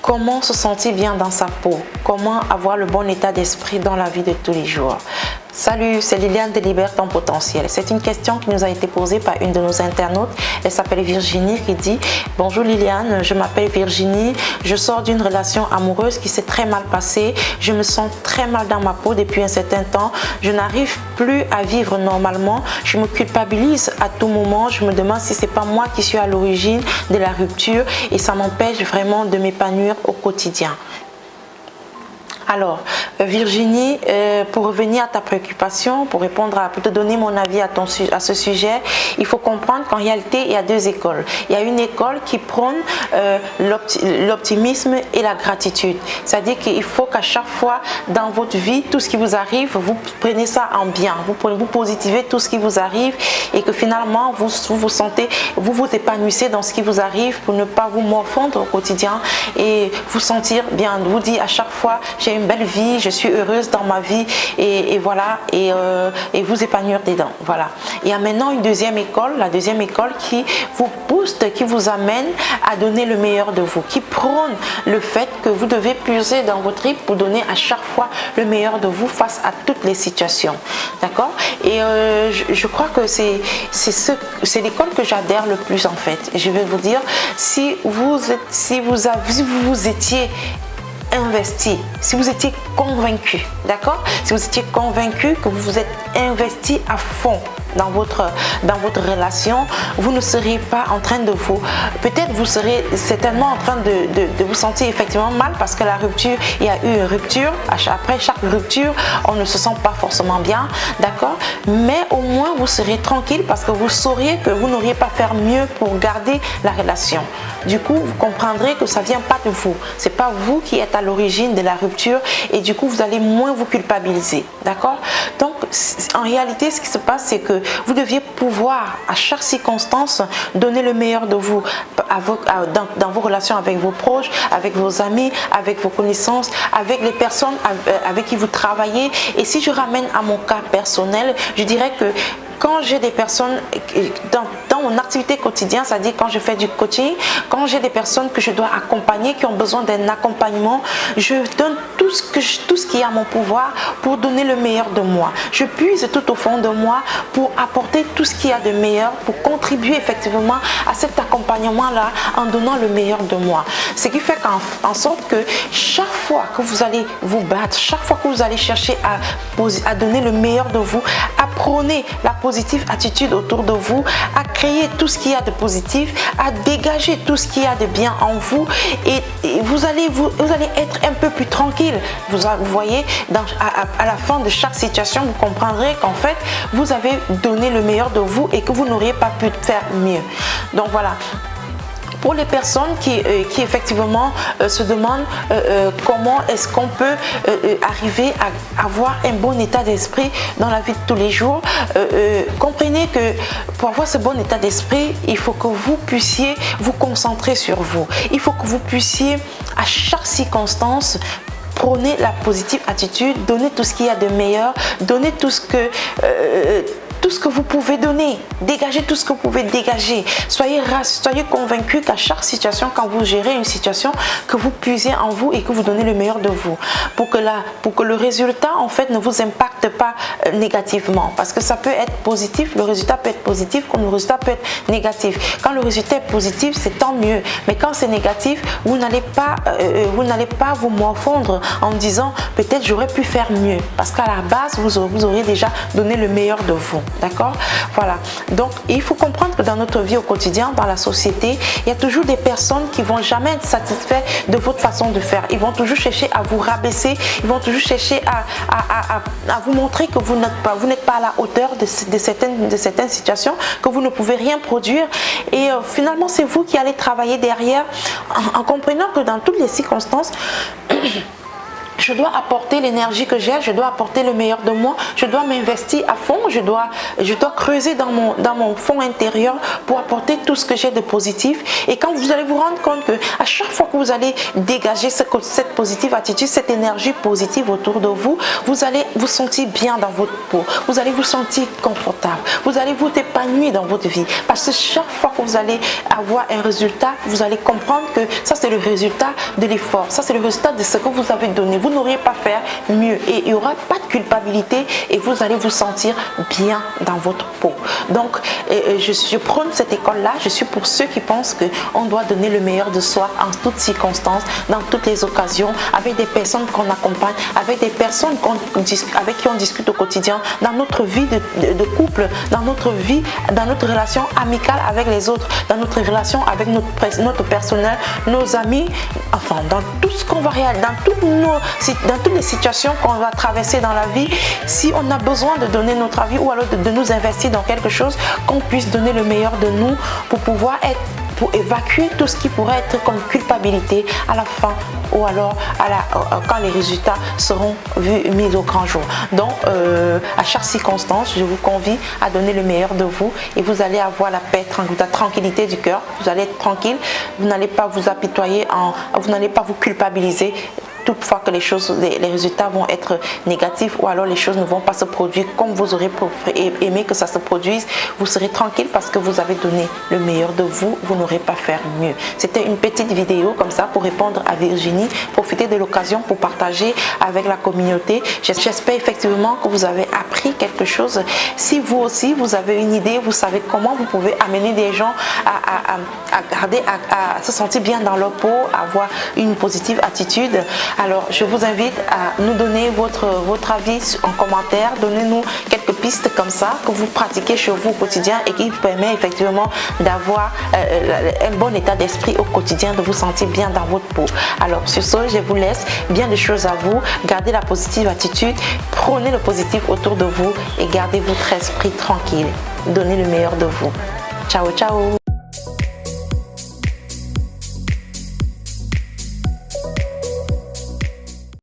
comment se sentir bien dans sa peau, comment avoir le bon état d'esprit dans la vie de tous les jours. Salut, c'est Liliane de Libère ton potentiel. C'est une question qui nous a été posée par une de nos internautes. Elle s'appelle Virginie qui dit « Bonjour Liliane, je m'appelle Virginie. Je sors d'une relation amoureuse qui s'est très mal passée. Je me sens très mal dans ma peau depuis un certain temps. Je n'arrive plus à vivre normalement. Je me culpabilise à tout moment. Je me demande si c'est pas moi qui suis à l'origine de la rupture et ça m'empêche vraiment de m'épanouir au quotidien. » Alors, Virginie, pour revenir à ta préoccupation, pour te donner mon avis à ce sujet, il faut comprendre qu'en réalité, il y a deux écoles. Il y a une école qui prône l'optimisme et la gratitude. C'est-à-dire qu'il faut qu'à chaque fois dans votre vie, tout ce qui vous arrive, vous prenez ça en bien. Vous positivez tout ce qui vous arrive et que finalement, vous vous épanouissez dans ce qui vous arrive pour ne pas vous morfondre au quotidien et vous sentir bien. Vous dites à chaque fois, j'ai une belle vie, je suis heureuse dans ma vie et voilà, et vous épanouir dedans. Voilà. Il y a maintenant une deuxième école, la deuxième école qui vous booste, qui vous amène à donner le meilleur de vous, qui prône le fait que vous devez puiser dans votre tripes pour donner à chaque fois le meilleur de vous face à toutes les situations. D'accord? Et je crois que c'est l'école que j'adhère le plus en fait. Et je vais vous dire, si vous étiez investi, si vous étiez convaincu, d'accord, si vous étiez convaincu que vous vous êtes investi à fond dans votre relation, vous ne serez pas en train de vous, peut-être vous serez certainement en train de vous sentir effectivement mal parce que la rupture, il y a eu une rupture, après chaque rupture, on ne se sent pas forcément bien, d'accord, mais au moins vous serez tranquille parce que vous sauriez que vous n'auriez pas faire mieux pour garder la relation. Du coup, vous comprendrez que ça ne vient pas de vous, c'est pas vous qui êtes à l'origine de la rupture et du coup, vous allez moins vous culpabiliser, d'accord. Donc, en réalité, ce qui se passe, c'est que vous deviez pouvoir à chaque circonstance donner le meilleur de vous dans vos relations avec vos proches, avec vos amis, avec vos connaissances, avec les personnes avec qui vous travaillez. Et si je ramène à mon cas personnel, je dirais que quand j'ai des personnes dans mon activité quotidienne, c'est-à-dire quand je fais du coaching, quand j'ai des personnes que je dois accompagner, qui ont besoin d'un accompagnement, je donne tout ce qui est à mon pouvoir pour donner le meilleur de moi. Je puise tout au fond de moi pour apporter tout ce qu'il y a de meilleur, pour contribuer effectivement à cet accompagnement-là en donnant le meilleur de moi. Ce qui fait en sorte que chaque fois que vous allez vous battre, chaque fois que vous allez chercher à donner le meilleur de vous, à prôner la positive attitude autour de vous, à créer tout ce qu'il y a de positif, à dégager tout ce qu'il y a de bien en vous et vous allez être un peu plus tranquille. Vous voyez, à la fin de chaque situation, vous comprendrez qu'en fait, vous avez donné le meilleur de vous et que vous n'auriez pas pu faire mieux. Donc voilà. Pour les personnes qui effectivement se demandent comment est-ce qu'on peut arriver à avoir un bon état d'esprit dans la vie de tous les jours, comprenez que pour avoir ce bon état d'esprit, il faut que vous puissiez vous concentrer sur vous. Il faut que vous puissiez à chaque circonstance prôner la positive attitude, donner tout ce qu'il y a de meilleur, donner tout ce que vous pouvez donner, dégagez tout ce que vous pouvez dégager. Soyez convaincus qu'à chaque situation, quand vous gérez une situation, que vous puisiez en vous et que vous donnez le meilleur de vous. Pour que le résultat, en fait, ne vous impacte pas négativement. Parce que ça peut être positif, le résultat peut être positif comme le résultat peut être négatif. Quand le résultat est positif, c'est tant mieux. Mais quand c'est négatif, vous n'allez pas vous morfondre en disant peut-être j'aurais pu faire mieux. Parce qu'à la base, vous aurez déjà donné le meilleur de vous. D'accord? Voilà. Donc, il faut comprendre que dans notre vie au quotidien, dans la société, il y a toujours des personnes qui vont jamais être satisfaites de votre façon de faire. Ils vont toujours chercher à vous rabaisser. Ils vont toujours chercher à vous montrer que vous n'êtes pas à la hauteur de certaines situations, que vous ne pouvez rien produire. Et finalement, c'est vous qui allez travailler derrière en comprenant que dans toutes les circonstances, je dois apporter l'énergie que j'ai, je dois apporter le meilleur de moi, je dois m'investir à fond, je dois creuser dans mon fond intérieur pour apporter tout ce que j'ai de positif. Et quand vous allez vous rendre compte que à chaque fois que vous allez dégager cette positive attitude, cette énergie positive autour de vous, vous allez vous sentir bien dans votre peau, vous allez vous sentir confortable, vous allez vous épanouir dans votre vie. Parce que chaque fois que vous allez avoir un résultat, vous allez comprendre que ça c'est le résultat de l'effort, ça c'est le résultat de ce que vous avez donné. Vous n'auriez pas faire mieux et il n'y aura pas de culpabilité et vous allez vous sentir bien dans votre peau. Donc je prône cette école-là. Je suis pour ceux qui pensent qu'on doit donner le meilleur de soi en toutes circonstances, dans toutes les occasions, avec des personnes qu'on accompagne, avec des personnes avec qui on discute au quotidien, dans notre vie de couple, dans notre vie, dans notre relation amicale avec les autres, dans notre relation avec notre personnel, nos amis, enfin dans tout ce qu'on va réaliser, dans toutes les situations qu'on va traverser dans la vie. Si on a besoin de donner notre avis ou alors de nous investir dans quelque chose, qu'on puisse donner le meilleur de nous pour pouvoir pour évacuer tout ce qui pourrait être comme culpabilité à la fin ou alors quand les résultats seront mis au grand jour. Donc à chaque circonstance, je vous convie à donner le meilleur de vous et vous allez avoir la paix, la tranquillité du cœur. Vous allez être tranquille, vous n'allez pas vous apitoyer, vous n'allez pas vous culpabiliser toutefois que les résultats vont être négatifs ou alors les choses ne vont pas se produire comme vous aurez aimé que ça se produise. Vous serez tranquille parce que vous avez donné le meilleur de vous, vous n'aurez pas faire mieux. C'était une petite vidéo comme ça pour répondre à Virginie. Profitez de l'occasion pour partager avec la communauté. J'espère effectivement que vous avez appris quelque chose. Si vous aussi vous avez une idée, vous savez comment vous pouvez amener des gens à se sentir bien dans leur peau, à avoir une positive attitude. Alors, je vous invite à nous donner votre avis en commentaire. Donnez-nous quelques pistes comme ça que vous pratiquez chez vous au quotidien et qui vous permet effectivement d'avoir un bon état d'esprit au quotidien, de vous sentir bien dans votre peau. Alors, sur ce, je vous laisse. Bien des choses à vous. Gardez la positive attitude. Prenez le positif autour de vous et gardez votre esprit tranquille. Donnez le meilleur de vous. Ciao, ciao!